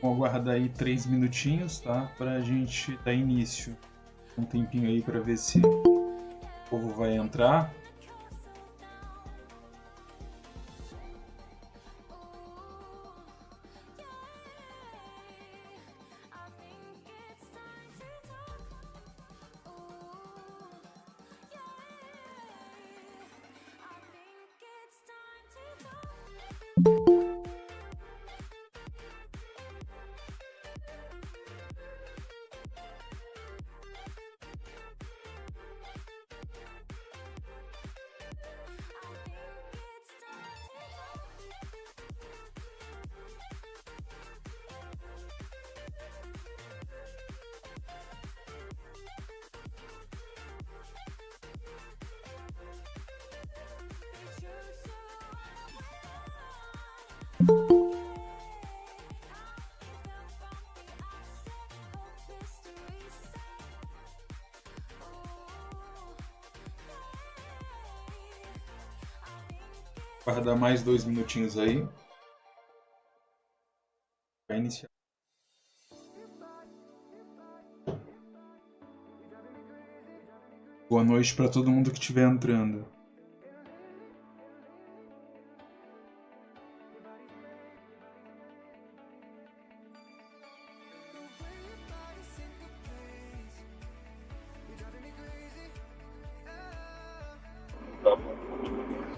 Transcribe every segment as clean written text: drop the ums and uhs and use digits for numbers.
Vou aguardar aí 3 minutinhos, tá? Pra gente dar início. Um tempinho aí pra ver se o povo vai entrar. Aguardar mais 2 minutinhos aí. Vai iniciar. Boa noite para todo mundo que estiver entrando.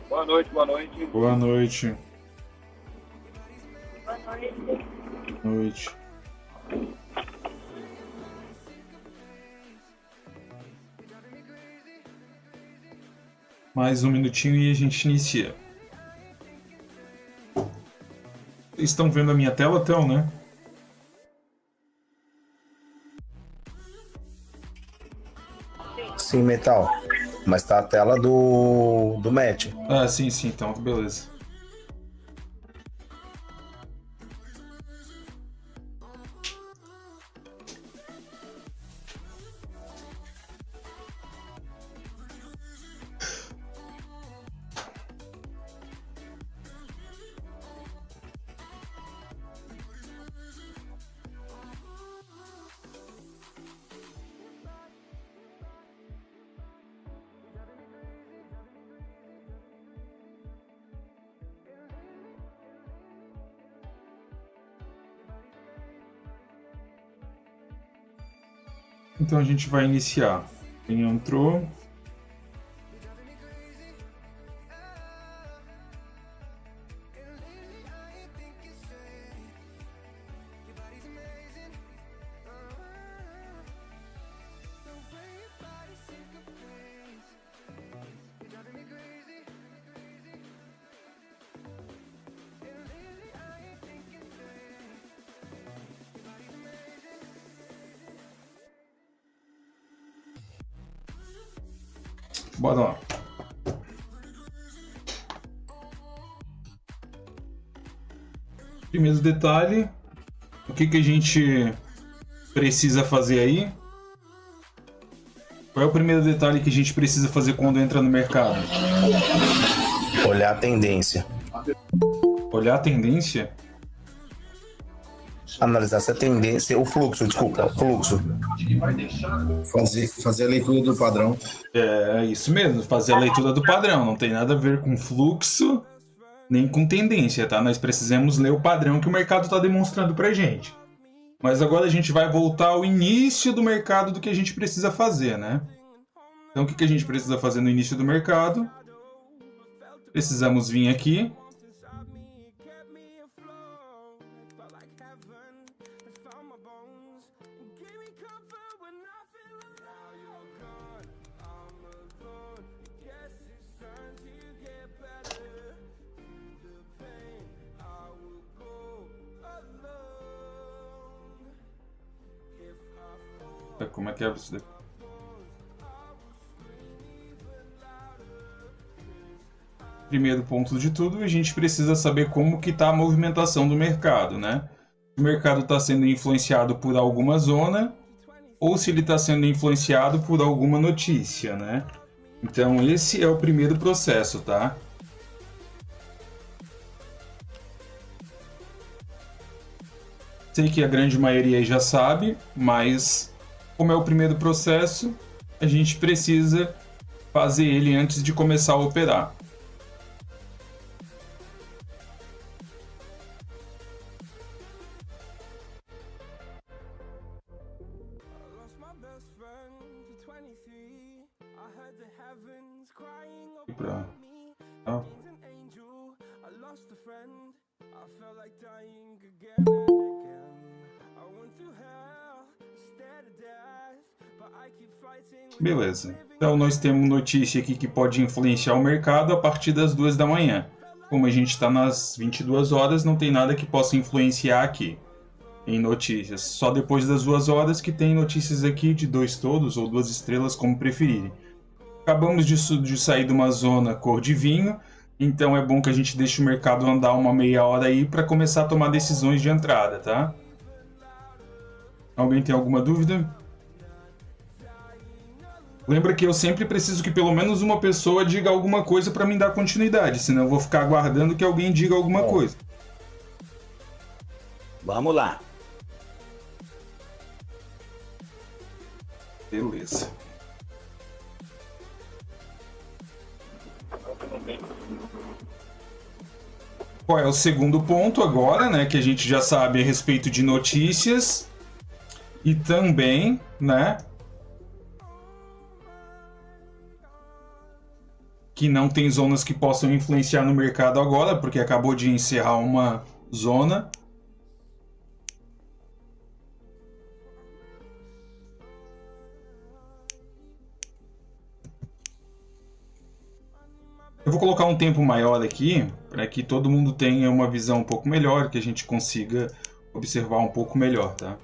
Boa noite, boa noite. Boa noite. Boa noite. Boa noite. Mais um minutinho e a gente inicia. Vocês estão vendo a minha tela, então, né? Sim, Metal. Mas tá a tela do Matt. Ah, sim, então, beleza. Então a gente vai iniciar. Quem entrou? Bora lá. Primeiro detalhe, o que a gente precisa fazer aí? Qual é o primeiro detalhe que a gente precisa fazer quando entra no mercado? Olhar a tendência. Olhar a tendência? Analisar essa tendência, o fluxo. Fazer a leitura do padrão. É isso mesmo, fazer a leitura do padrão. Não tem nada a ver com fluxo, nem com tendência, tá? Nós precisamos ler o padrão que o mercado está demonstrando pra gente. Mas agora a gente vai voltar ao início do mercado do que a gente precisa fazer, né? Então o que a gente precisa fazer no início do mercado? Precisamos vir aqui. como é que é isso daqui? Primeiro ponto de tudo, a gente precisa saber como que está a movimentação do mercado, né? Se o mercado está sendo influenciado por alguma zona ou se ele está sendo influenciado por alguma notícia, né? Então esse é o primeiro processo, tá? Sei que a grande maioria aí já sabe, mas como é o primeiro processo, a gente precisa fazer ele antes de começar a operar. Beleza. Então nós temos notícia aqui que pode influenciar o mercado a partir das 2 da manhã. Como a gente está nas 22 horas, não tem nada que possa influenciar aqui em notícias. Só depois das 2 horas que tem notícias aqui de 2 todos ou 2 estrelas, como preferirem. Acabamos de sair de uma zona cor de vinho, então é bom que a gente deixe o mercado andar uma meia hora aí para começar a tomar decisões de entrada, tá? Alguém tem alguma dúvida? Lembra que eu sempre preciso que pelo menos uma pessoa diga alguma coisa para me dar continuidade, senão eu vou ficar aguardando que alguém diga alguma coisa. Vamos lá. Beleza. Qual é o segundo ponto agora, né, que a gente já sabe a respeito de notícias e também, né, que não tem zonas que possam influenciar no mercado agora, porque acabou de encerrar uma zona. Eu vou colocar um tempo maior aqui, para que todo mundo tenha uma visão um pouco melhor, que a gente consiga observar um pouco melhor, tá?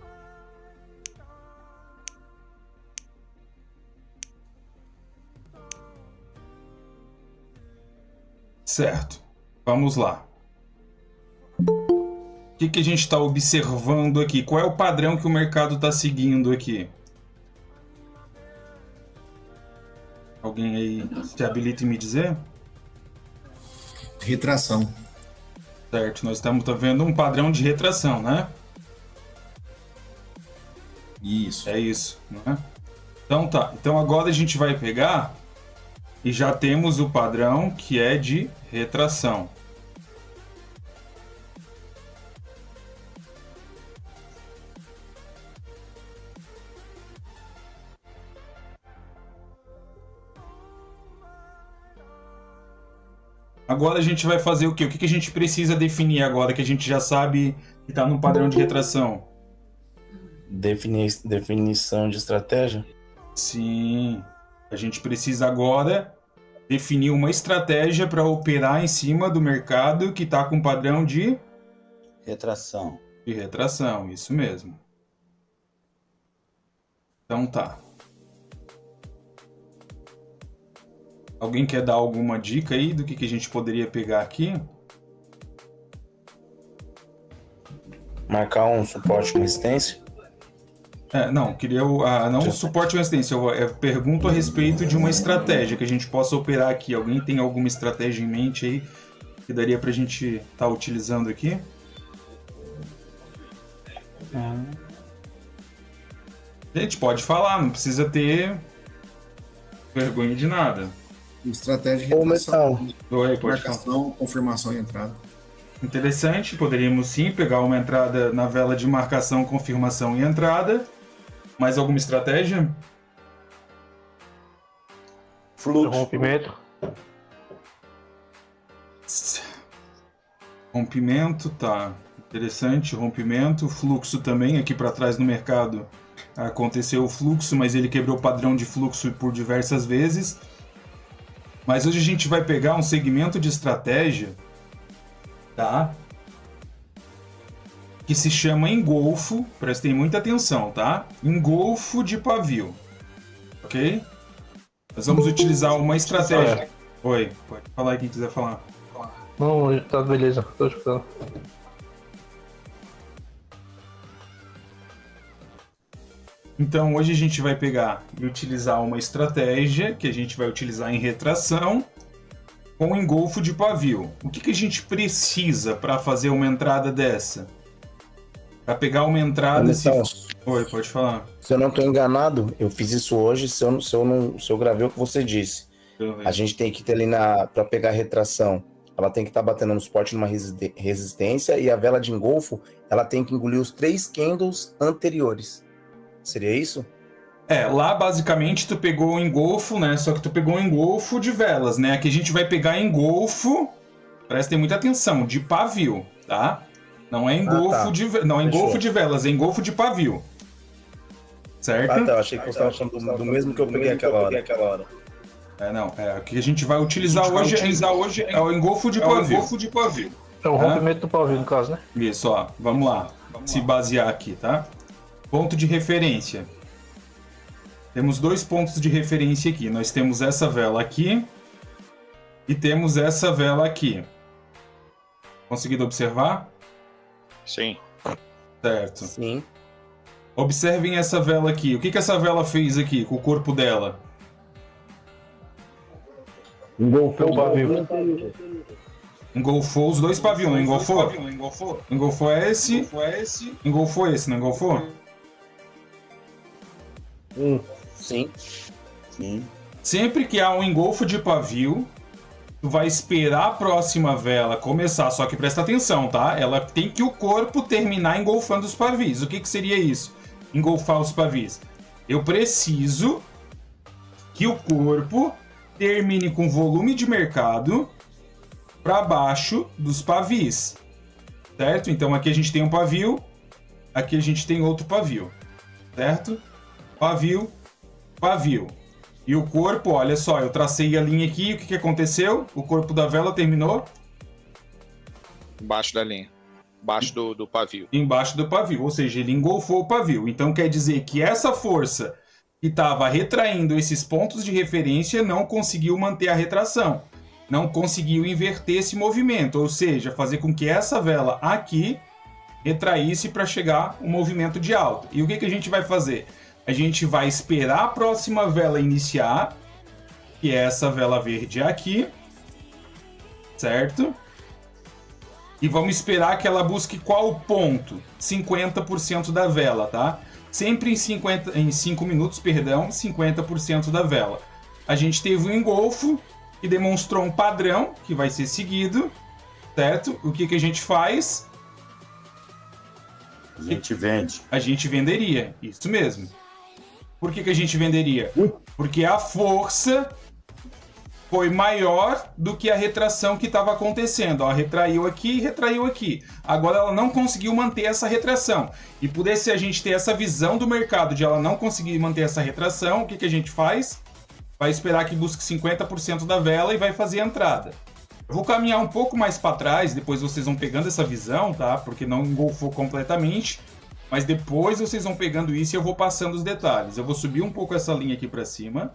Certo, vamos lá. O que a gente está observando aqui? Qual é o padrão que o mercado está seguindo aqui? Alguém aí se habilita em me dizer? Retração. Certo, nós estamos vendo um padrão de retração, né? Isso. É isso, né? Então tá, então agora a gente vai pegar e já temos o padrão que é de retração. Agora a gente vai fazer o quê? O que a gente precisa definir agora que a gente já sabe que está no padrão de retração? Definição de estratégia? Sim. A gente precisa agora definir uma estratégia para operar em cima do mercado que está com padrão de Retração. De retração, isso mesmo. Então tá. Alguém quer dar alguma dica aí do que a gente poderia pegar aqui? Marcar um suporte com resistência? Não, queria não o suporte ou resistência. Eu pergunto a respeito de uma estratégia que a gente possa operar aqui. Alguém tem alguma estratégia em mente aí que daria pra gente estar utilizando aqui? Gente, pode falar, não precisa ter vergonha de nada. Estratégia de Ou retração. metal. Oi, pode falar. Marcação, confirmação e entrada. Interessante, poderíamos sim pegar uma entrada na vela de marcação, confirmação e entrada. Mais alguma estratégia? Fluxo. Rompimento. Rompimento, tá. Interessante, rompimento. Fluxo também, aqui para trás no mercado aconteceu o fluxo, mas ele quebrou o padrão de fluxo por diversas vezes. Mas hoje a gente vai pegar um segmento de estratégia, tá? que se chama engolfo. Prestem muita atenção, tá? Engolfo de pavio. Ok? Nós vamos utilizar uma estratégia. Oi, pode falar aí quem quiser falar. Não, tá beleza, tô escutando. Então hoje a gente vai pegar e utilizar uma estratégia que a gente vai utilizar em retração com engolfo de pavio. O que a gente precisa para fazer uma entrada dessa? Para pegar uma entrada... Então, Oi, pode falar. se eu não estou enganado, eu fiz isso hoje, se eu gravei o que você disse. A gente tem que ter ali para pegar a retração, ela tem que estar batendo no suporte numa resistência, e a vela de engolfo, ela tem que engolir os 3 candles anteriores. Seria isso? Lá basicamente tu pegou o engolfo, né? Só que tu pegou um engolfo de velas, né? Aqui a gente vai pegar engolfo, prestem muita atenção, de pavio, tá? Não é engolfo não é engolfo de velas, é engolfo de pavio. Certo? Eu achei que você estava falando do mesmo que eu peguei aquela hora. Não. O que a gente vai utilizar hoje é o engolfo de pavio. É o rompimento do pavio, no caso, né? Isso, ó. Vamos lá. Se basear aqui, tá? Ponto de referência. Temos 2 pontos de referência aqui. Nós temos essa vela aqui e temos essa vela aqui. Conseguido observar? Sim. Certo. Sim. Observem essa vela aqui. O que essa vela fez aqui com o corpo dela? Engolfou o pavio. Engolfou os 2 pavios, não engolfou? Engolfou esse, engolfou esse, não engolfou? Sim. Sempre que há um engolfo de pavio, tu vai esperar a próxima vela começar, só que presta atenção, tá? Ela tem que o corpo terminar engolfando os pavis. O que seria isso? Engolfar os pavis. Eu preciso que o corpo termine com volume de mercado para baixo dos pavis, certo? Então aqui a gente tem um pavio, aqui a gente tem outro pavio, certo? Pavio, pavio. E o corpo, olha só, eu tracei a linha aqui, o que aconteceu? O corpo da vela terminou? Embaixo da linha. Embaixo do pavio. Embaixo do pavio, ou seja, ele engolfou o pavio. Então quer dizer que essa força que estava retraindo esses pontos de referência não conseguiu manter a retração. Não conseguiu inverter esse movimento, ou seja, fazer com que essa vela aqui retraísse para chegar um movimento de alta. E o que a gente vai fazer? A gente vai esperar a próxima vela iniciar, que é essa vela verde aqui, certo? E vamos esperar que ela busque qual ponto? 50% da vela, tá? Sempre em 5 minutos, 50% da vela. A gente teve um engolfo que demonstrou um padrão que vai ser seguido, certo? O que a gente faz? A gente vende. A gente venderia, isso mesmo. Por que a gente venderia? Porque a força foi maior do que a retração que estava acontecendo. Ó, retraiu aqui e retraiu aqui. Agora ela não conseguiu manter essa retração. E por esse a gente ter essa visão do mercado de ela não conseguir manter essa retração, o que a gente faz? Vai esperar que busque 50% da vela e vai fazer a entrada. Eu vou caminhar um pouco mais para trás, depois vocês vão pegando essa visão, tá? Porque não engolfou completamente. Mas depois vocês vão pegando isso e eu vou passando os detalhes. Eu vou subir um pouco essa linha aqui para cima.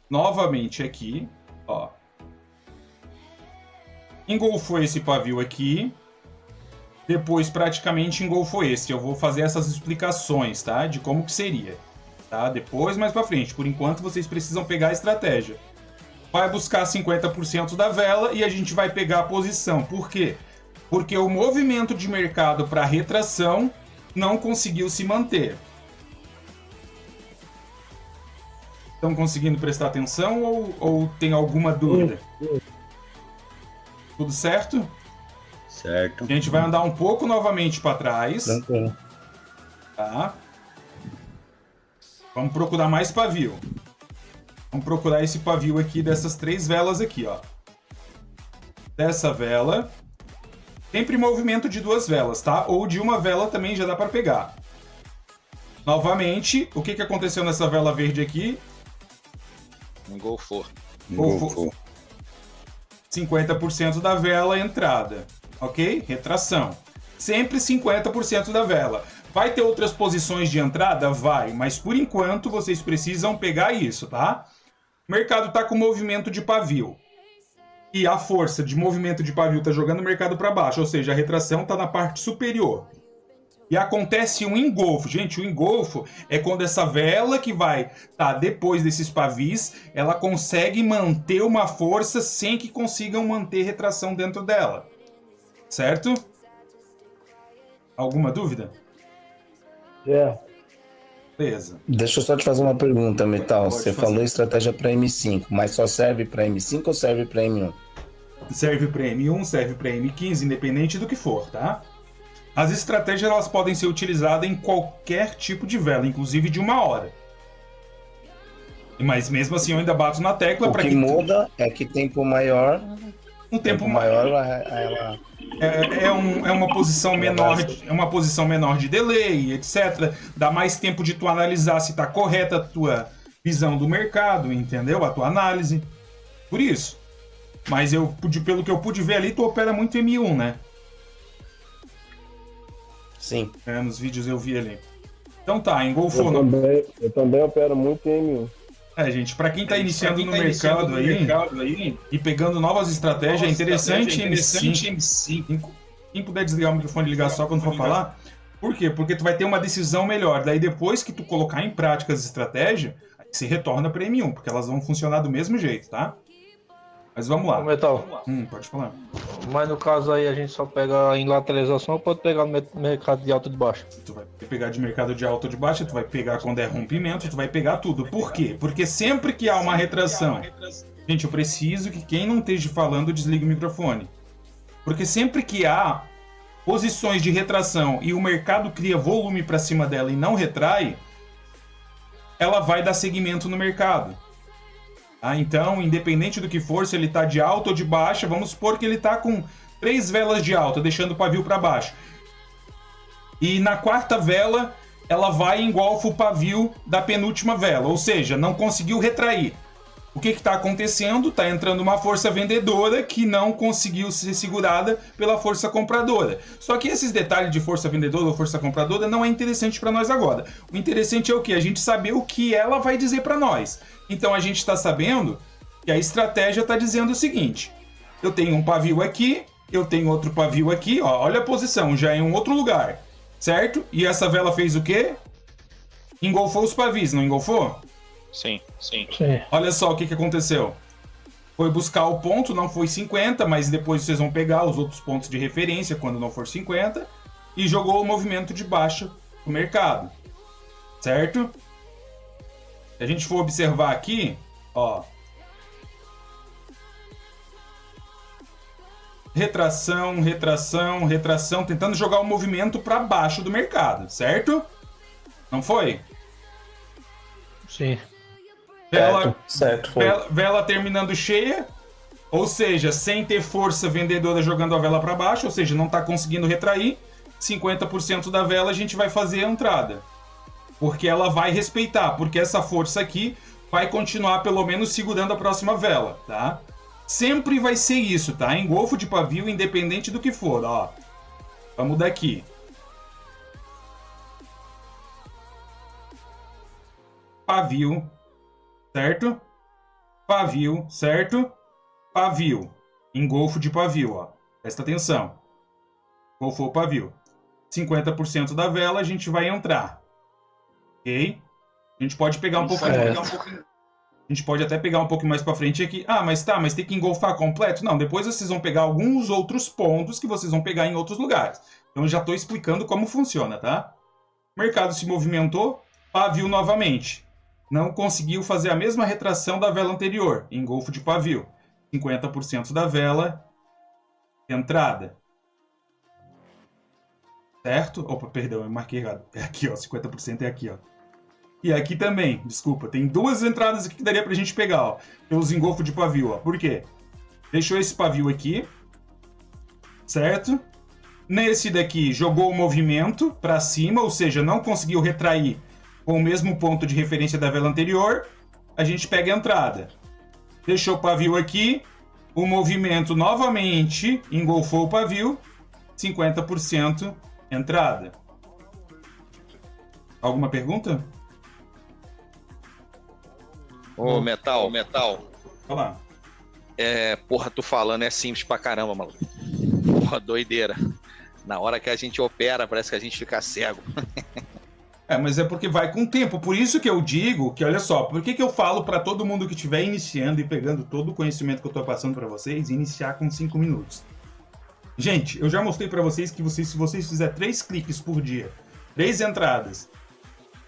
Novamente aqui, ó. Engolfou esse pavio aqui. Depois praticamente engolfou esse. Eu vou fazer essas explicações, tá? De como que seria, tá? Depois, mais pra frente. Por enquanto, vocês precisam pegar a estratégia. Vai buscar 50% da vela e a gente vai pegar a posição. Por quê? Porque o movimento de mercado para retração não conseguiu se manter. Estão conseguindo prestar atenção ou tem alguma dúvida? Tudo certo? Certo. A gente vai andar um pouco novamente para trás. Tranquilo. Tá? Vamos procurar mais pavio. Vamos procurar esse pavio aqui dessas 3 velas aqui, ó. Dessa vela. Sempre movimento de 2 velas, tá? Ou de uma vela também já dá para pegar. Novamente, o que aconteceu nessa vela verde aqui? Engolfou. 50% da vela entrada, ok? Retração. sempre 50% da vela. Vai ter outras posições de entrada? Vai, mas por enquanto vocês precisam pegar isso, tá? O mercado tá com movimento de pavio. E a força de movimento de pavio tá jogando o mercado para baixo, ou seja, a retração tá na parte superior. E acontece um engolfo. Gente, o engolfo é quando essa vela que vai estar depois desses pavis, ela consegue manter uma força sem que consigam manter retração dentro dela. Certo? Alguma dúvida? Beleza. Deixa eu só te fazer uma pergunta, Metal. Pode Você fazer. falou estratégia para M5, mas só serve para M5 ou serve para M1? Serve para M1, serve para M15, independente do que for, tá? As estratégias elas podem ser utilizadas em qualquer tipo de vela, inclusive de 1 hora. Mas mesmo assim eu ainda bato na tecla O para que muda é que tempo maior, um tempo maior ela é uma posição menor, é uma posição menor de delay, etc. Dá mais tempo de tu analisar se está correta a tua visão do mercado, entendeu? A tua análise. Por isso. Mas pelo que eu pude ver ali, tu opera muito M1, né? Sim. Nos vídeos eu vi ali. Então tá, engolfou. Eu também opero muito em M1. Gente, para quem tá iniciando no mercado aí e pegando novas estratégias, é interessante M5. Quem puder desligar o microfone e ligar só quando for falar. Por quê? Porque tu vai ter uma decisão melhor. Daí depois que tu colocar em prática as estratégias, aí você retorna para M1, porque elas vão funcionar do mesmo jeito, tá? Mas vamos lá. Ô, Metal, Pode falar. mas no caso aí a gente só pega em lateralização ou pode pegar no mercado de alta e de baixa? Tu vai pegar de mercado de alta ou de baixa, tu vai pegar quando é rompimento, tu vai pegar tudo. Por quê? Porque sempre que há uma retração... Gente, eu preciso que quem não esteja falando desligue o microfone. Porque sempre que há posições de retração e o mercado cria volume para cima dela e não retrai, ela vai dar seguimento no mercado. Então, independente do que for, se ele está de alta ou de baixa, vamos supor que ele está com 3 velas de alta, deixando o pavio para baixo. E na quarta vela, ela vai e engolfa o pavio da penúltima vela, ou seja, não conseguiu retrair. O que está acontecendo? Está entrando uma força vendedora que não conseguiu ser segurada pela força compradora. Só que esses detalhes de força vendedora ou força compradora não é interessante para nós agora. O interessante é o quê? A gente saber o que ela vai dizer para nós. Então a gente está sabendo que a estratégia está dizendo o seguinte: eu tenho um pavio aqui, eu tenho outro pavio aqui, ó, olha a posição, já é em um outro lugar, certo? E essa vela fez o quê? Engolfou os pavis, não engolfou? Sim. Sim. Olha só o que aconteceu. Foi buscar o ponto, não foi 50, mas depois vocês vão pegar os outros pontos de referência quando não for 50 e jogou o movimento de baixa pro mercado. Certo? Se a gente for observar aqui, ó. Retração, retração, retração, tentando jogar o movimento para baixo do mercado, certo? Não foi? Sim. Certo, foi. Vela terminando cheia, ou seja, sem ter força vendedora jogando a vela para baixo, ou seja, não está conseguindo retrair, 50% da vela a gente vai fazer a entrada. Porque ela vai respeitar, porque essa força aqui vai continuar pelo menos segurando a próxima vela, tá? Sempre vai ser isso, tá? Engolfo de pavio, independente do que for, ó. Vamos daqui. Pavio, certo? Pavio, certo? Pavio. Engolfo de pavio, ó. Presta atenção. Engolfou o pavio. 50% da vela a gente vai entrar. Ok? A gente pode pegar um pouquinho. A gente pode até pegar um pouco mais pra frente aqui. Ah, mas tem que engolfar completo? Não, depois vocês vão pegar alguns outros pontos que vocês vão pegar em outros lugares. Então eu já tô explicando como funciona, tá? O mercado se movimentou, pavio novamente. Não conseguiu fazer a mesma retração da vela anterior, engolfo de pavio. 50% da vela, entrada. Certo? Opa, perdão, eu marquei errado. É aqui, ó, 50% é aqui, ó. E aqui também, desculpa, tem 2 entradas aqui que daria pra gente pegar, ó. Pelos engolfos de pavio, ó. Por quê? Deixou esse pavio aqui, certo? Nesse daqui, jogou o movimento pra cima, ou seja, não conseguiu retrair com o mesmo ponto de referência da vela anterior, a gente pega a entrada. Deixou o pavio aqui, o movimento novamente engolfou o pavio, 50% entrada. Alguma pergunta? Ô, Metal. Olha lá. Porra, tu falando é simples pra caramba, maluco. Porra, doideira. Na hora que a gente opera, parece que a gente fica cego. Mas é porque vai com o tempo. Por isso que eu digo que, olha só, por que eu falo para todo mundo que estiver iniciando e pegando todo o conhecimento que eu tô passando para vocês, iniciar com 5 minutos. Gente, eu já mostrei para vocês que se vocês fizerem 3 cliques por dia, 3 entradas,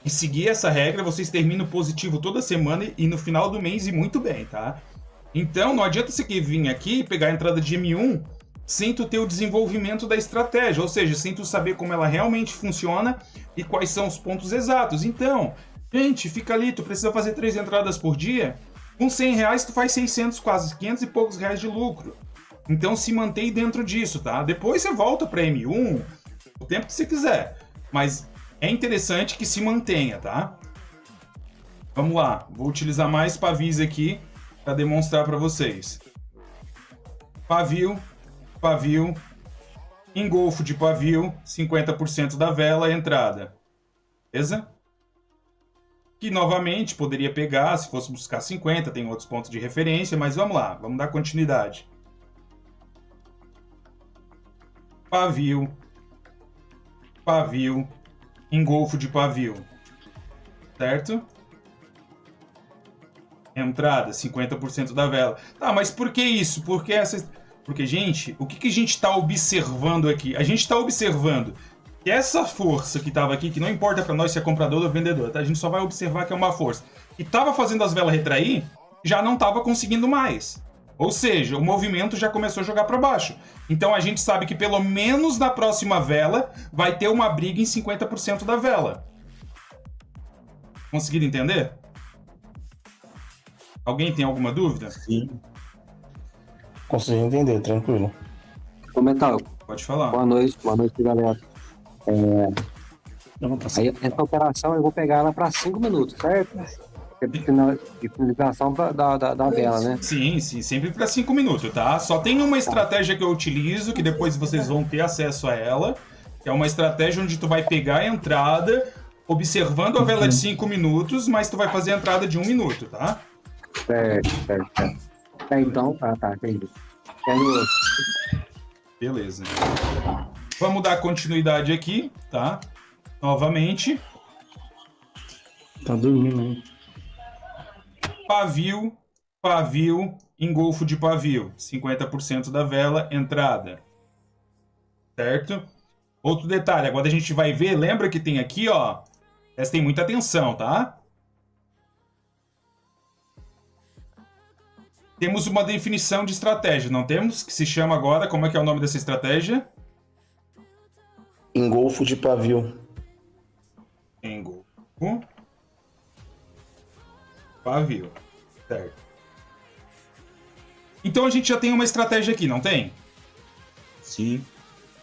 e seguir essa regra, vocês terminam positivo toda semana e no final do mês e muito bem, tá? Então, não adianta você vir aqui e pegar a entrada de M1 sem tu ter o desenvolvimento da estratégia, ou seja, sem tu saber como ela realmente funciona e quais são os pontos exatos. Então, gente, fica ali, tu precisa fazer 3 entradas por dia, com R$100 tu faz 600, quase 500 e poucos reais de lucro. Então se mantém dentro disso, tá? Depois você volta para M1, o tempo que você quiser, mas é interessante que se mantenha, tá? Vamos lá, vou utilizar mais pavis aqui para demonstrar para vocês. Pavio, engolfo de pavio, 50% da vela, entrada. Beleza? Que novamente poderia pegar, se fosse buscar 50, tem outros pontos de referência, mas vamos lá, vamos dar continuidade. Pavio, engolfo de pavio, certo? Entrada, 50% da vela. Tá, mas por que isso? Porque, gente, o que a gente está observando aqui? A gente está observando que essa força que estava aqui, que não importa para nós se é comprador ou vendedor, tá? A gente só vai observar que é uma força. Que estava fazendo as velas retrair, já não estava conseguindo mais. Ou seja, o movimento já começou a jogar para baixo. Então a gente sabe que pelo menos na próxima vela vai ter uma briga em 50% da vela. Conseguiram entender? Alguém tem alguma dúvida? Sim. Consegui entender, tranquilo. Ô, Metal, Pode falar. boa noite, galera. Aí, essa operação eu vou pegar ela para 5 minutos, certo? De finalização da vela, né? Sim, sempre para 5 minutos, tá? Só tem uma estratégia que eu utilizo, que depois vocês vão ter acesso a ela, que é uma estratégia onde tu vai pegar a entrada, observando a vela de 5 minutos, mas tu vai fazer a entrada de 1 minuto, tá? Certo. Então, tá, entendi. Beleza. Vamos dar continuidade aqui, tá? Novamente. Tá dormindo aí. Pavio, engolfo de pavio. 50% da vela, entrada. Certo? Outro detalhe, agora a gente vai ver, lembra que tem aqui, ó. Prestem muita atenção, tá? Temos uma definição de estratégia, não temos? Que se chama agora, como é que é o nome dessa estratégia? Engolfo de pavio. Engolfo. Pavio. Certo. Então a gente já tem uma estratégia aqui, não tem? Sim.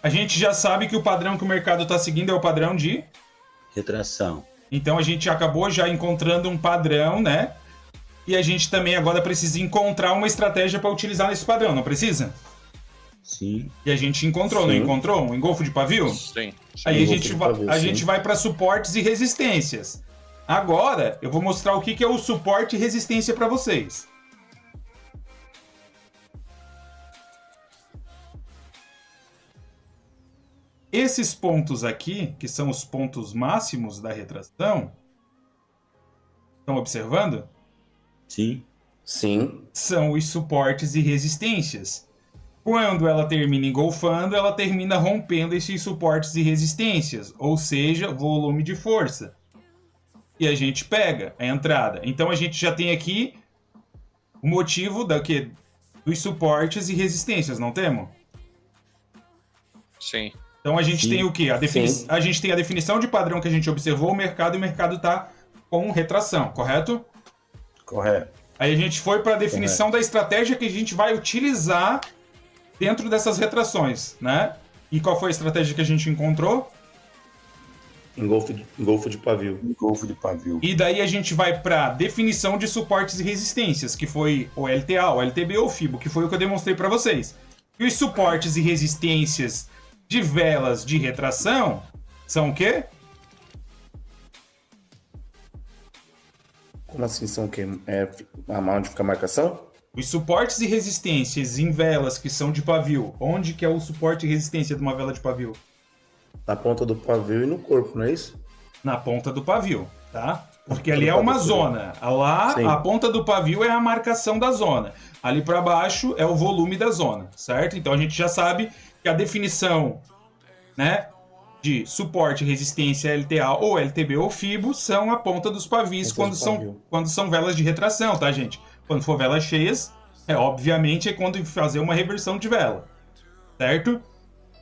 A gente já sabe que o padrão que o mercado está seguindo é o padrão de... Retração. Então a gente acabou já encontrando um padrão, né? E a gente também agora precisa encontrar uma estratégia para utilizar nesse padrão, não precisa? Sim. E a gente encontrou, não encontrou? Um engolfo de pavio? Sim. Aí a gente vai para suportes e resistências. Agora eu vou mostrar o que é o suporte e resistência para vocês. Esses pontos aqui, que são os pontos máximos da retração, estão observando? Sim. Sim. São os suportes e resistências. Quando ela termina engolfando, ela termina rompendo esses suportes e resistências, ou seja, volume de força. E a gente pega a entrada. Então a gente já tem aqui o motivo dos suportes e resistências, não temos? Sim. Então a gente tem o quê? A gente tem a definição de padrão que a gente observou, o mercado, e o mercado está com retração, correto? Correto. Aí a gente foi para a definição da estratégia que a gente vai utilizar dentro dessas retrações, né? E qual foi a estratégia que a gente encontrou? Engolfo de pavio. Engolfo de pavio. E daí a gente vai para a definição de suportes e resistências, que foi o LTA, o LTB ou o FIBO, que foi o que eu demonstrei para vocês. E os suportes e resistências de velas de retração são o quê? Como assim são o quê? Onde fica a marcação? Os suportes e resistências em velas que são de pavio. Onde que é o suporte e resistência de uma vela de pavio? Na ponta do pavio e no corpo, não é isso? Na ponta do pavio, tá? Porque Na ali é ponta do uma pavio. zona. Lá, Sim. a ponta do pavio é a marcação da zona. Ali para baixo é o volume da zona, certo? Então a gente já sabe que a definição, né, de suporte, resistência, LTA ou LTB ou FIBO são a ponta dos pavis Ponta do pavio. quando são velas de retração, tá, gente? Quando for velas cheias, obviamente é quando fazer uma reversão de vela, certo?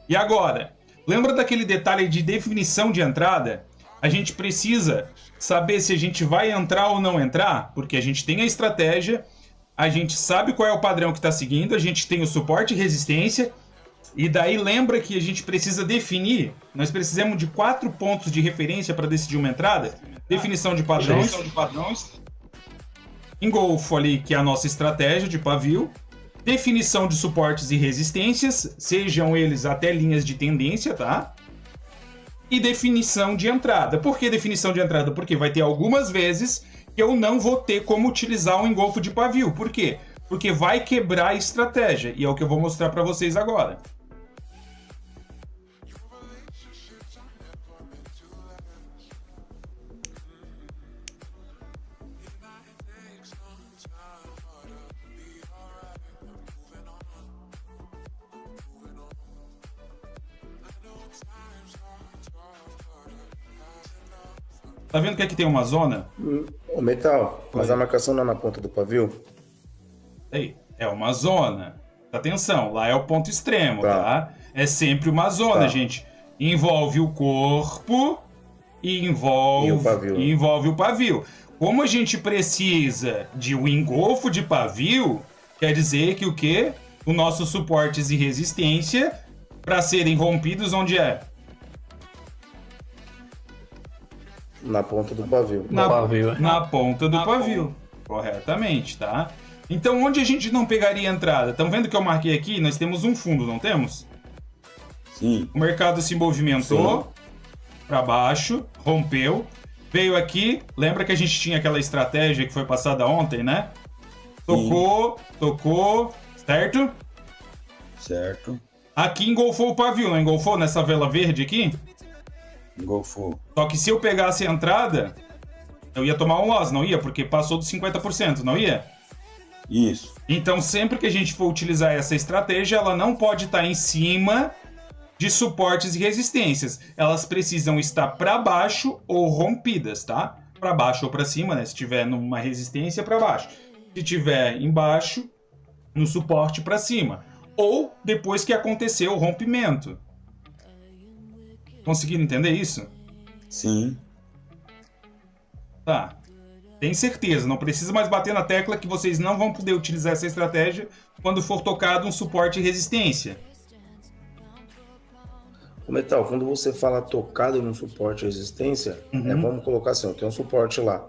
E agora, lembra daquele detalhe de definição de entrada? A gente precisa saber se a gente vai entrar ou não entrar, porque a gente tem a estratégia, a gente sabe qual é o padrão que está seguindo, a gente tem o suporte e resistência, e daí lembra que a gente precisa definir, nós precisamos de 4 pontos de referência para decidir uma entrada, definição de padrões, engolfo ali, que é a nossa estratégia de pavio, definição de suportes e resistências, sejam eles até linhas de tendência, tá? E definição de entrada. Por que definição de entrada? Porque vai ter algumas vezes que eu não vou ter como utilizar um engolfo de pavio. Por quê? Porque vai quebrar a estratégia, e é o que eu vou mostrar para vocês agora. Tá vendo que aqui tem uma zona? O metal, mas a marcação não é na ponta do pavio? Aí, é uma zona. Atenção, lá é o ponto extremo, Tá. tá? É sempre uma zona, Tá. gente. Envolve o corpo e envolve o pavio. Como a gente precisa de um engolfo de pavio, quer dizer que o quê? Os nossos suportes e resistência para serem rompidos, onde é? Na ponta do pavio. Na ponta do pavio. Corretamente, tá? Então, onde a gente não pegaria a entrada? Estão vendo que eu marquei aqui? Nós temos um fundo, não temos? Sim. O mercado se movimentou para baixo, rompeu, veio aqui. Lembra que a gente tinha aquela estratégia que foi passada ontem, né? Tocou, certo? Certo. Aqui engolfou o pavio, não engolfou nessa vela verde aqui? Engolfou. Só que se eu pegasse a entrada, eu ia tomar um loss, não ia? Porque passou dos 50%, não ia? Isso. Então, sempre que a gente for utilizar essa estratégia, ela não pode estar em cima de suportes e resistências. Elas precisam estar para baixo ou rompidas, tá? Para baixo ou para cima, né? Se tiver numa resistência, para baixo. Se tiver embaixo, no suporte para cima. Ou depois que aconteceu o rompimento. Conseguiram entender isso? Sim. Tá. Tem certeza, não precisa mais bater na tecla que vocês não vão poder utilizar essa estratégia quando for tocado um suporte e resistência. O metal, quando você fala tocado no suporte e resistência, vamos colocar assim, tem um suporte lá.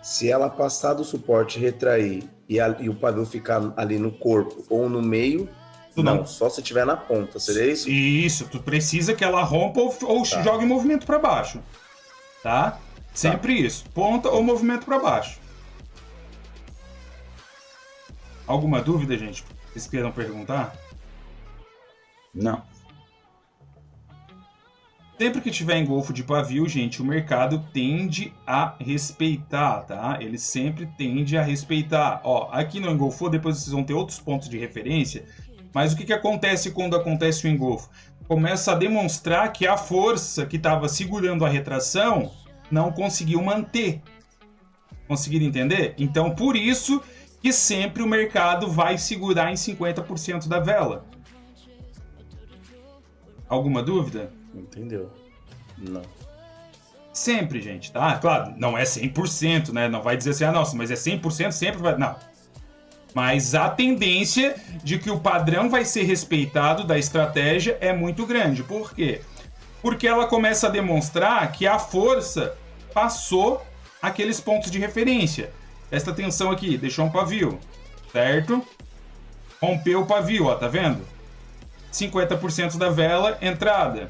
Se ela passar do suporte, retrair e o pavio ficar ali no corpo ou no meio, não, só se tiver na ponta, seria isso? Isso, tu precisa que ela rompa ou jogue movimento para baixo, tá? Sempre isso, ponta ou movimento para baixo. Alguma dúvida, gente? Vocês queiram perguntar? Não. Sempre que tiver engolfo de pavio, gente, o mercado tende a respeitar, tá? Ele sempre tende a respeitar. Ó, aqui no engolfou, depois vocês vão ter outros pontos de referência. Mas o que acontece quando acontece o engolfo? Começa a demonstrar que a força que estava segurando a retração não conseguiu manter. Conseguiram entender? Então, por isso que sempre o mercado vai segurar em 50% da vela. Alguma dúvida? Entendeu? Não. Sempre, gente, tá? Claro, não é 100%, né? Não vai dizer assim, nossa, mas é 100%, sempre vai... Não. Mas a tendência de que o padrão vai ser respeitado da estratégia é muito grande. Por quê? Porque ela começa a demonstrar que a força passou aqueles pontos de referência. Presta atenção aqui, deixou um pavio, certo? Rompeu o pavio, ó, tá vendo? 50% da vela, entrada.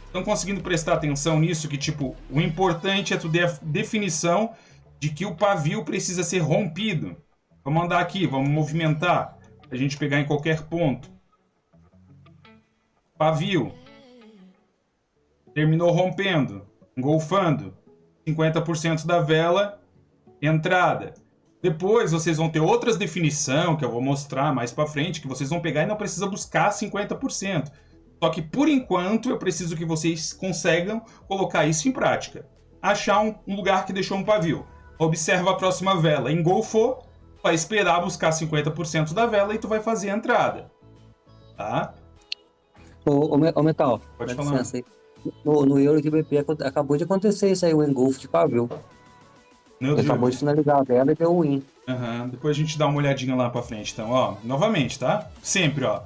Estão conseguindo prestar atenção nisso? Que, tipo, o importante é tu ter a definição de que o pavio precisa ser rompido. Vamos andar aqui, vamos movimentar, pra gente pegar em qualquer ponto. Pavio. Terminou rompendo, engolfando. 50% da vela, entrada. Depois vocês vão ter outras definições que eu vou mostrar mais pra frente, que vocês vão pegar e não precisa buscar 50%. Só que por enquanto eu preciso que vocês consigam colocar isso em prática. Achar um lugar que deixou um pavio. Observa a próxima vela, engolfou, vai esperar buscar 50% da vela e tu vai fazer a entrada. Tá? Ô Metal, Pode dá falar. licença aí. No Euro de BP acabou de acontecer isso aí, o engolfo de pavio. Meu Ele Deus. acabou de finalizar a vela e deu um win. Aham, depois a gente dá uma olhadinha lá pra frente, então, ó, novamente, tá? Sempre, ó.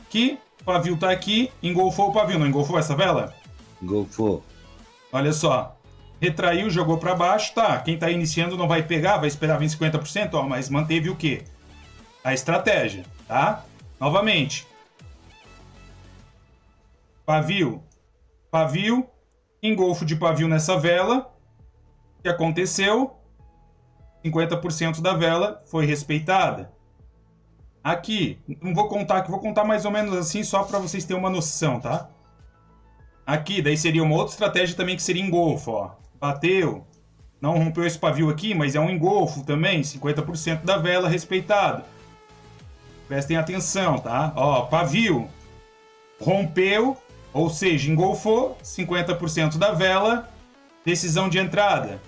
Aqui, o pavio tá aqui, engolfou o pavio, não engolfou essa vela? Golfou. Olha só, retraiu, jogou pra baixo, tá? Quem tá iniciando não vai pegar, vai esperar vir 50%, ó, mas manteve o quê? A estratégia, tá? Novamente. Pavio, pavio, engolfo de pavio nessa vela. O que aconteceu? 50% da vela foi respeitada. Aqui, não vou contar aqui, vou contar mais ou menos assim, só para vocês terem uma noção, tá? Aqui, daí seria uma outra estratégia também que seria engolfo, ó. Bateu, não rompeu esse pavio aqui, mas é um engolfo também, 50% da vela respeitado. Prestem atenção, tá? Ó, pavio, rompeu, ou seja, engolfou, 50% da vela, decisão de entrada.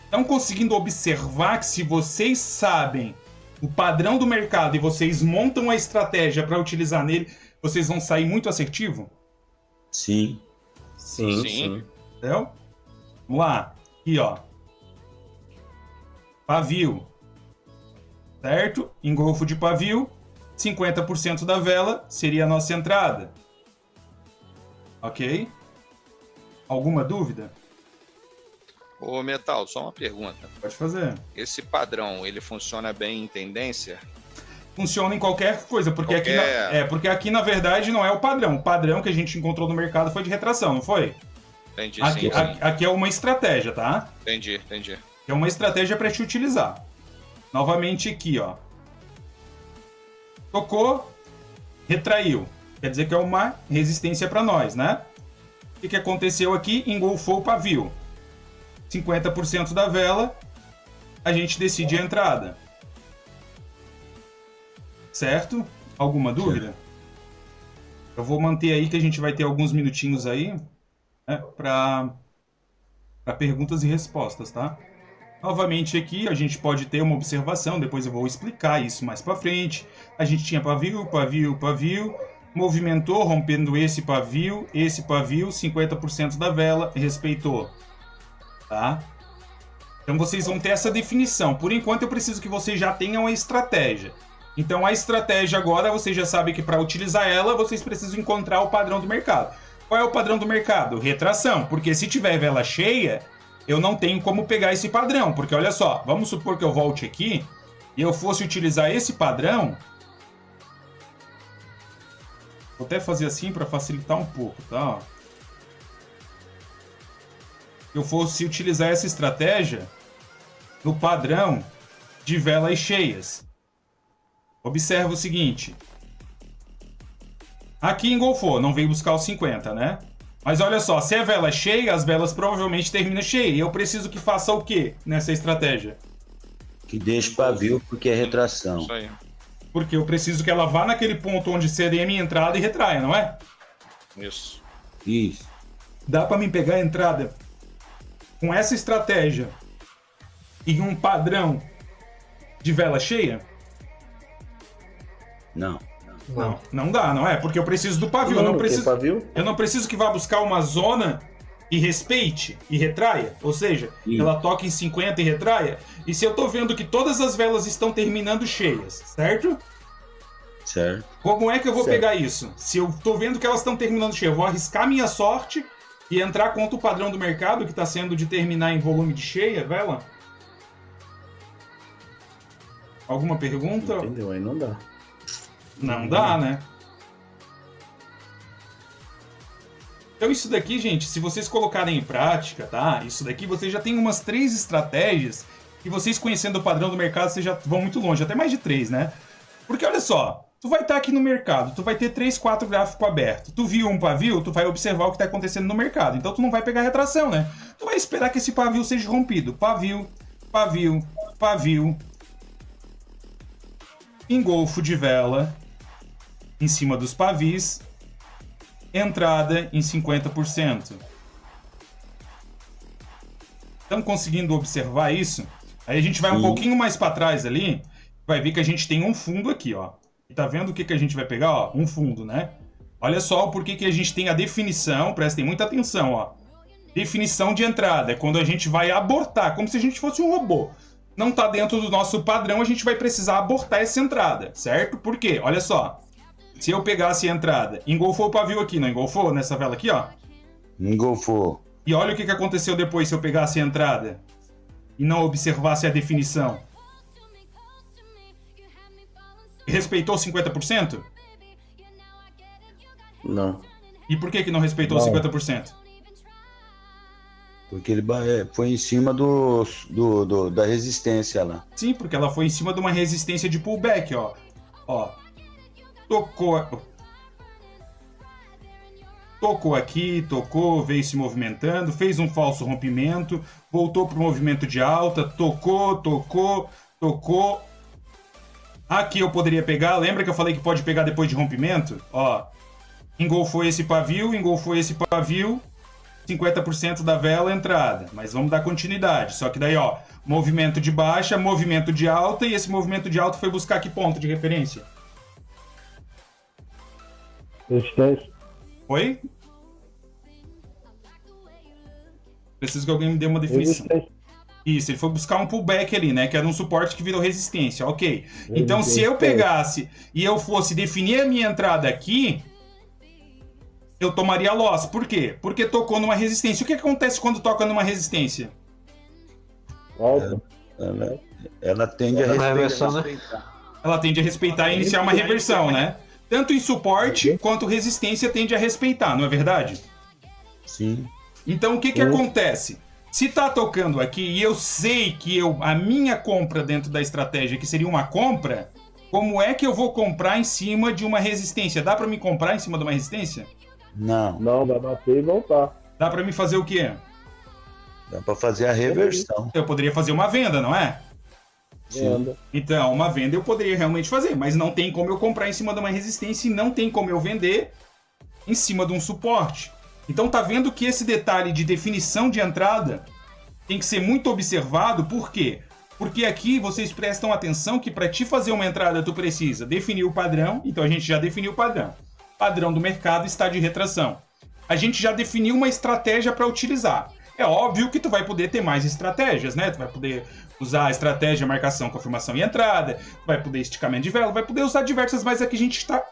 Estão conseguindo observar que se vocês sabem o padrão do mercado e vocês montam a estratégia para utilizar nele, vocês vão sair muito assertivo? Sim. Sim, Sim. sim. Entendeu? Vamos lá. Aqui, ó. Pavio. Certo? Engolfo de pavio. 50% da vela seria a nossa entrada. Ok? Alguma dúvida? Ô, Metal, só uma pergunta. Pode fazer. Esse padrão, ele funciona bem em tendência? Funciona em qualquer coisa, porque Qualquer- porque aqui na verdade não é o padrão. O padrão que a gente encontrou no mercado foi de retração, não foi? Entendi, Aqui, sim, sim. aqui é uma estratégia, tá? Entendi. É uma estratégia para te utilizar. Novamente aqui, ó. Tocou, retraiu. Quer dizer que é uma resistência para nós, né? O que aconteceu aqui? Engolfou o pavio. 50% da vela, a gente decide a entrada. Certo? Alguma dúvida? Eu vou manter aí que a gente vai ter alguns minutinhos aí, né, para perguntas e respostas, tá? Novamente aqui a gente pode ter uma observação, depois eu vou explicar isso mais para frente. A gente tinha pavio, movimentou, rompendo esse pavio, 50% da vela, respeitou. Tá? Então vocês vão ter essa definição. Por enquanto eu preciso que vocês já tenham a estratégia. Então a estratégia agora, vocês já sabem que para utilizar ela, vocês precisam encontrar o padrão do mercado. Qual é o padrão do mercado? Retração. Porque se tiver vela cheia, eu não tenho como pegar esse padrão. Porque olha só, vamos supor que eu volte aqui e eu fosse utilizar esse padrão. Vou até fazer assim para facilitar um pouco, tá? Eu fosse utilizar essa estratégia no padrão de velas cheias. Observa o seguinte. Aqui engolfou, não veio buscar os 50, né? Mas olha só, se é vela cheia, as velas provavelmente terminam cheia. E eu preciso que faça o quê nessa estratégia? Que deixa pavio porque é retração. Isso aí. Porque eu preciso que ela vá naquele ponto onde seria a minha entrada e retraia, não é? Isso. Isso. Dá para mim pegar a entrada com essa estratégia e um padrão de vela cheia? Não. Não dá, não é? Porque eu preciso do pavio. Não, tem pavio? Eu não preciso que vá buscar uma zona e respeite e retraia. Ou seja, Sim. ela toca em 50 e retraia. E se eu tô vendo que todas as velas estão terminando cheias, certo? Certo. Como é que eu vou Certo. pegar isso? Se eu tô vendo que elas estão terminando cheias, eu vou arriscar minha sorte e entrar contra o padrão do mercado, que está sendo de terminar em volume de cheia, vela? Alguma pergunta? Entendeu? Aí não dá. Não dá, né? Então isso daqui, gente, se vocês colocarem em prática, tá? Isso daqui, vocês já tem umas 3 estratégias que vocês conhecendo o padrão do mercado, vocês já vão muito longe, até mais de 3, né? Porque olha só, tu vai estar aqui no mercado, tu vai ter 3, 4 gráficos abertos. Tu viu um pavio, tu vai observar o que está acontecendo no mercado. Então tu não vai pegar retração, né? Tu vai esperar que esse pavio seja rompido. Pavio, pavio, pavio. Engolfo de vela em cima dos pavis. Entrada em 50%. Estão conseguindo observar isso? Aí a gente vai um pouquinho mais para trás ali, vai ver que a gente tem um fundo aqui, ó. E tá vendo o que a gente vai pegar, ó? Um fundo, né? Olha só o porquê que a gente tem a definição, prestem muita atenção, ó. Definição de entrada, é quando a gente vai abortar, como se a gente fosse um robô. Não tá dentro do nosso padrão, a gente vai precisar abortar essa entrada, certo? Por quê? Olha só. Se eu pegasse a entrada, engolfou o pavio aqui, não engolfou? Nessa vela aqui, ó. Engolfou. E olha o que aconteceu depois se eu pegasse a entrada e não observasse a definição. Respeitou 50%? Não. E por que não respeitou 50%? Porque ele foi em cima da resistência lá. Sim, porque ela foi em cima de uma resistência de pullback, ó. Ó. Tocou aqui, tocou, veio se movimentando, fez um falso rompimento, voltou pro movimento de alta, tocou. Aqui eu poderia pegar, lembra que eu falei que pode pegar depois de rompimento? Ó, engolfou esse pavio, 50% da vela entrada. Mas vamos dar continuidade, só que daí, ó, movimento de baixa, movimento de alta, e esse movimento de alta foi buscar que ponto de referência? Resistência. Oi? Preciso que alguém me dê uma definição. Isso, ele foi buscar um pullback ali, né? Que era um suporte que virou resistência. Ok. Então, se eu pegasse e eu fosse definir a minha entrada aqui, eu tomaria loss. Por quê? Porque tocou numa resistência. O que acontece quando toca numa resistência? Ela tende a respeitar. Ela tende a respeitar e iniciar uma reversão, né? Tanto em suporte quanto resistência tende a respeitar, não é verdade? Sim. Então o que acontece? Se tá tocando aqui e eu sei que a minha compra dentro da estratégia que seria uma compra, como é que eu vou comprar em cima de uma resistência? Dá para me comprar em cima de uma resistência? Não. Não, vai bater e voltar. Dá para me fazer o quê? Dá para fazer a reversão. Eu poderia fazer uma venda, não é? Sim. Então, uma venda eu poderia realmente fazer, mas não tem como eu comprar em cima de uma resistência e não tem como eu vender em cima de um suporte. Então tá vendo que esse detalhe de definição de entrada tem que ser muito observado, por quê? Porque aqui vocês prestam atenção que para te fazer uma entrada tu precisa definir o padrão, então a gente já definiu o padrão. O padrão do mercado está de retração. A gente já definiu uma estratégia para utilizar. É óbvio que tu vai poder ter mais estratégias, né? Tu vai poder usar a estratégia marcação, confirmação e entrada, vai poder esticamento de vela, vai poder usar diversas, mas aqui a gente está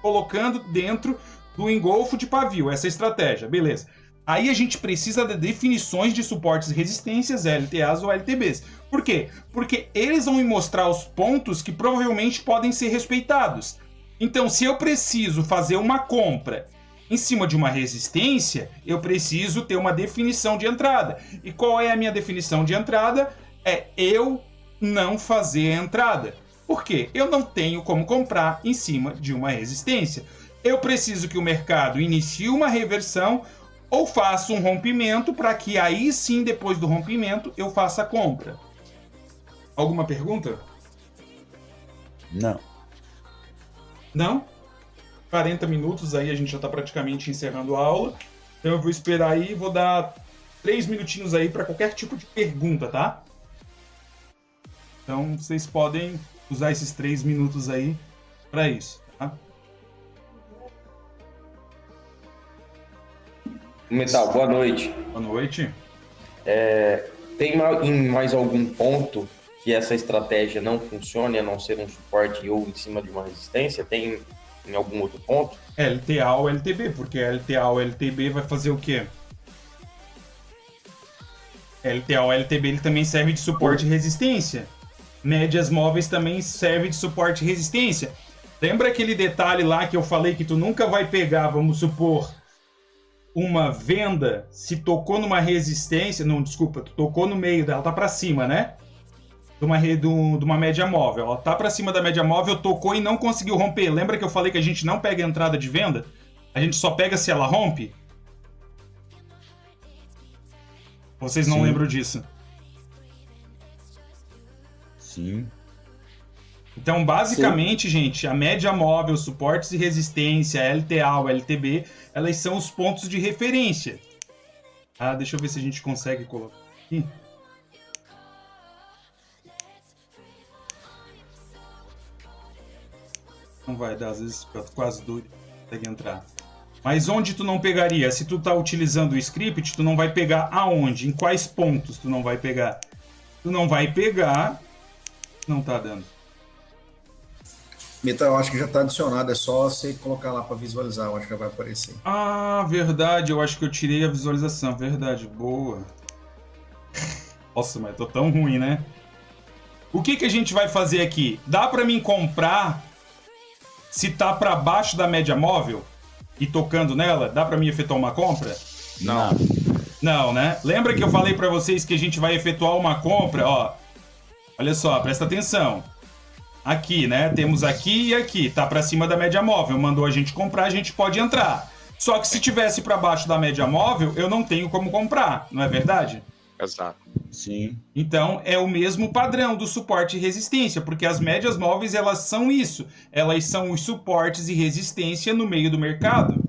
colocando dentro do engolfo de pavio, essa estratégia, beleza. Aí a gente precisa de definições de suportes e resistências, LTAs ou LTBs. Por quê? Porque eles vão me mostrar os pontos que provavelmente podem ser respeitados. Então, se eu preciso fazer uma compra em cima de uma resistência, eu preciso ter uma definição de entrada. E qual é a minha definição de entrada? É eu não fazer a entrada. Por quê? Eu não tenho como comprar em cima de uma resistência. Eu preciso que o mercado inicie uma reversão ou faça um rompimento para que aí sim, depois do rompimento, eu faça a compra. Alguma pergunta? Não. Não? 40 minutos aí, a gente já está praticamente encerrando a aula. Então eu vou esperar aí, vou dar 3 minutinhos aí para qualquer tipo de pergunta, tá? Então vocês podem usar esses 3 minutos aí para isso, tá? Metal, boa noite. Boa noite. Tem em mais algum ponto que essa estratégia não funcione, a não ser um suporte ou em cima de uma resistência? Tem em algum outro ponto? LTA ou LTB, porque LTA ou LTB vai fazer o quê? LTA ou LTB ele também serve de suporte e resistência. Médias móveis também serve de suporte e resistência. Lembra aquele detalhe lá que eu falei que tu nunca vai pegar, vamos supor, uma venda, se tocou numa resistência, não, desculpa, tu tocou no meio dela, tá para cima, né? De uma média móvel. Ela tá para cima da média móvel, tocou e não conseguiu romper. Lembra que eu falei que a gente não pega a entrada de venda? A gente só pega se ela rompe? Vocês não lembram disso? Sim. Então, basicamente, gente, a média móvel, suportes e resistência, a LTA, o LTB, elas são os pontos de referência. Ah, deixa eu ver se a gente consegue colocar aqui. Não vai dar, às vezes fica quase doido, consegue entrar. Mas onde tu não pegaria? Se tu tá utilizando o script, tu não vai pegar aonde? Em quais pontos tu não vai pegar? Tu não vai pegar... Não tá dando. Meta, eu acho que já tá adicionado, é só você colocar lá para visualizar, eu acho que já vai aparecer. Ah, verdade, eu acho que eu tirei a visualização, verdade, boa. Nossa, mas tô tão ruim, né? O que a gente vai fazer aqui? Dá pra mim comprar se tá pra baixo da média móvel e tocando nela? Dá pra mim efetuar uma compra? Não. Não, né? Lembra que eu falei pra vocês que a gente vai efetuar uma compra, ó. Olha só, presta atenção. Aqui, né? Temos aqui e aqui. Tá pra cima da média móvel. Mandou a gente comprar, a gente pode entrar. Só que se tivesse pra baixo da média móvel, eu não tenho como comprar. Não é verdade? Exato. Sim. Então, é o mesmo padrão do suporte e resistência. Porque as médias móveis, elas são isso. Elas são os suportes e resistência no meio do mercado.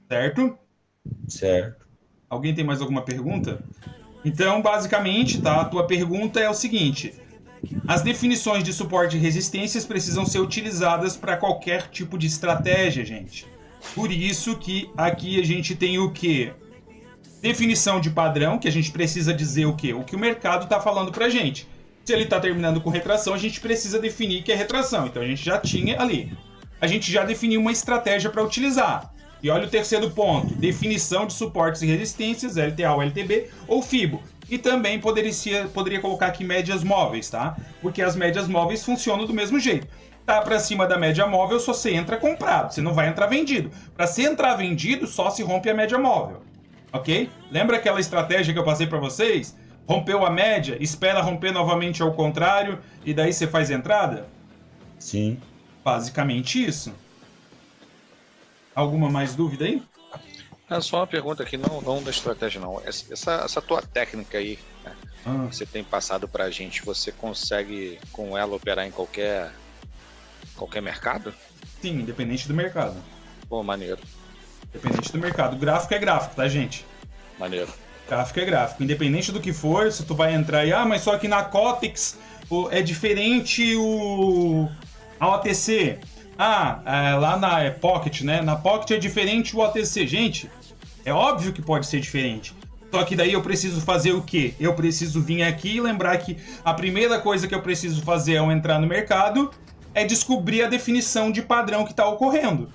Certo? Certo. Alguém tem mais alguma pergunta? Então, basicamente, tá? A tua pergunta é o seguinte... As definições de suporte e resistências precisam ser utilizadas para qualquer tipo de estratégia, gente. Por isso que aqui a gente tem o quê? Definição de padrão, que a gente precisa dizer o quê? O que o mercado está falando para a gente. Se ele está terminando com retração, a gente precisa definir que é retração. Então a gente já tinha ali. A gente já definiu uma estratégia para utilizar. E olha o terceiro ponto. Definição de suportes e resistências, LTA ou LTB, ou FIBO. E também poderia colocar aqui médias móveis, tá? Porque as médias móveis funcionam do mesmo jeito. Tá para cima da média móvel, só você entra comprado, você não vai entrar vendido. Para você entrar vendido, só se rompe a média móvel, ok? Lembra aquela estratégia que eu passei para vocês? Rompeu a média, espera romper novamente ao contrário, e daí você faz entrada? Sim. Basicamente isso. Alguma mais dúvida aí? É só uma pergunta aqui, não da estratégia não. Essa tua técnica aí, né, que você tem passado pra gente, você consegue com ela operar em qualquer mercado? Sim, independente do mercado. Pô, maneiro. Independente do mercado. Gráfico é gráfico, tá, gente? Maneiro. Gráfico é gráfico. Independente do que for, se tu vai entrar aí, mas só que na Cotex é diferente a OTC. Lá na Pocket, né? Na Pocket é diferente o OTC. Gente, é óbvio que pode ser diferente. Só que daí eu preciso fazer o quê? Eu preciso vir aqui e lembrar que a primeira coisa que eu preciso fazer ao entrar no mercado é descobrir a definição de padrão que está ocorrendo.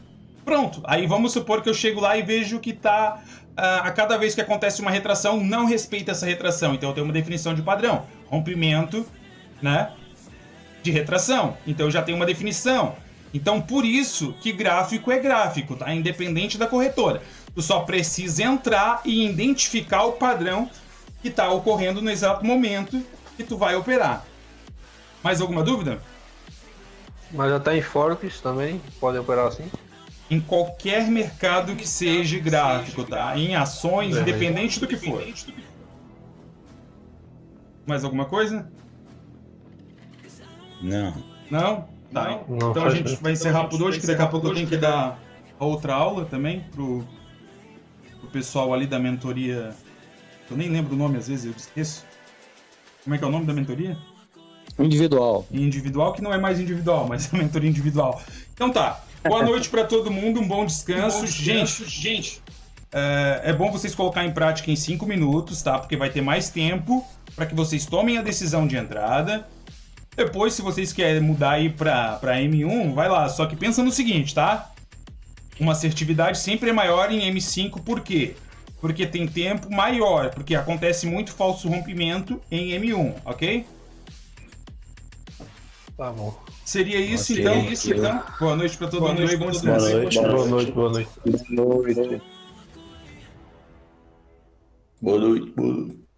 Pronto. Aí vamos supor que eu chego lá e vejo que tá... a cada vez que acontece uma retração, não respeita essa retração. Então eu tenho uma definição de padrão. Rompimento, né? De retração. Então eu já tenho uma definição. Então, por isso que gráfico é gráfico, tá? Independente da corretora. Tu só precisa entrar e identificar o padrão que está ocorrendo no exato momento que tu vai operar. Mais alguma dúvida? Mas até em Forex também pode operar assim? Em qualquer mercado que seja gráfico, tá? Em ações, independente do que for. Mais alguma coisa? Não. Não? Tá, Não, então a gente vai encerrar por hoje, que daqui a pouco eu tenho que dar outra aula também pro pessoal ali da mentoria. Eu nem lembro o nome, às vezes eu esqueço. Como é que é o nome da mentoria? Individual. Individual, que não é mais individual, mas é a mentoria individual. Então tá, boa noite para todo mundo, um bom descanso. Gente, é bom vocês colocar em prática em 5 minutos, tá? Porque vai ter mais tempo para que vocês tomem a decisão de entrada. Depois, se vocês querem mudar aí para M1, vai lá. Só que pensa no seguinte, tá? Uma assertividade sempre é maior em M5, por quê? Porque tem tempo maior, porque acontece muito falso rompimento em M1, ok? Tá bom. Seria isso, Ok. então. Boa noite pra todo mundo aí, bom Boa descanso. noite. Boa noite, boa noite. Boa noite. Boa noite.